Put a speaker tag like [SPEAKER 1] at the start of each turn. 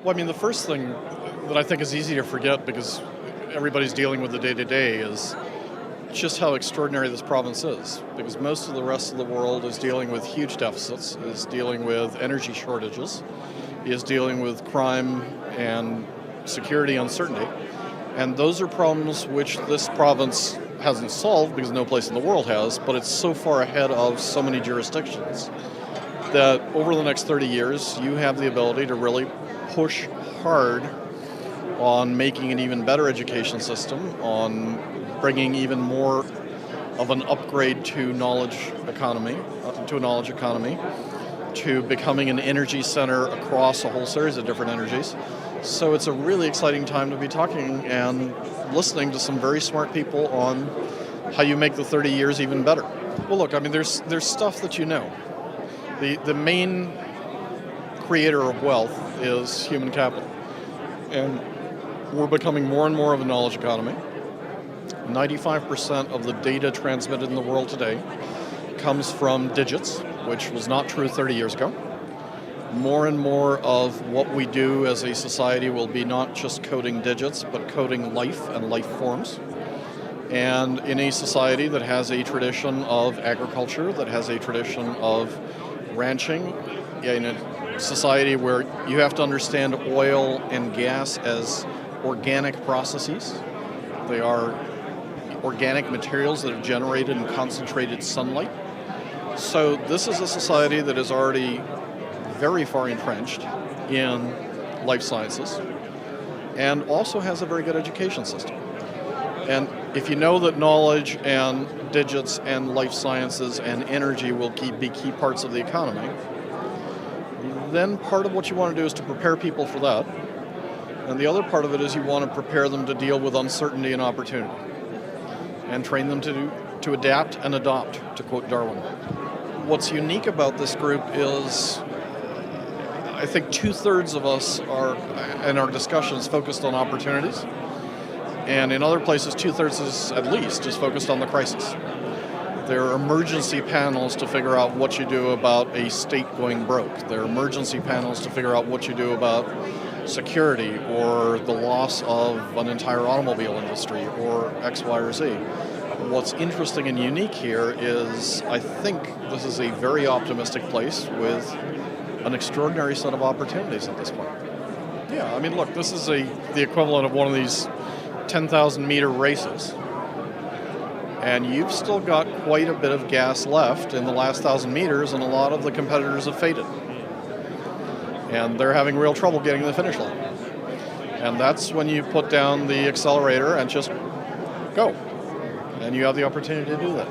[SPEAKER 1] Well, I mean, the first thing that I think is easy to forget because everybody's dealing with the day-to-day is just how extraordinary this province is. Because most of the rest of the world is dealing with huge deficits, is dealing with energy shortages, is dealing with crime and security uncertainty. And those are problems which this province hasn't solved because no place in the world has, but it's so far ahead of so many jurisdictions that over the next 30 years, you have the ability to really push hard on making an even better education system, on bringing even more of an upgrade to knowledge economy, to becoming an energy center across a whole series of different energies. So it's a really exciting time to be talking and listening to some very smart people on how you make the 30 years even better. Well, look, I mean, there's stuff that you know. The main creator of wealth is human capital. And we're becoming more and more of a knowledge economy. 95% of the data transmitted in the world today comes from digits, which was not true 30 years ago. More and more of what we do as a society will be not just coding digits, but coding life and life forms. And in a society that has a tradition of agriculture, that has a tradition of ranching, in a society where you have to understand oil and gas as organic processes. They are organic materials that are generated in concentrated sunlight. So this is a society that is already very far entrenched in life sciences and also has a very good education system. And if you know that knowledge and digits and life sciences and energy will be key parts of the economy, then part of what you want to do is to prepare people for that. And the other part of it is you want to prepare them to deal with uncertainty and opportunity and train them to adapt and adopt, to quote Darwin. What's unique about this group is I think 2/3 of us are, in our discussions, focused on opportunities. And in other places, 2/3 is focused on the crisis. There are emergency panels to figure out what you do about a state going broke. There are emergency panels to figure out what you do about security or the loss of an entire automobile industry or X, Y, or Z. What's interesting and unique here is I think this is a very optimistic place with an extraordinary set of opportunities at this point. Yeah, I mean, look, this is the equivalent of one of these 10,000 meter races. And you've still got quite a bit of gas left in the last 1,000 meters, and a lot of the competitors have faded. And they're having real trouble getting to the finish line. And that's when you put down the accelerator and just go. And you have the opportunity to do that.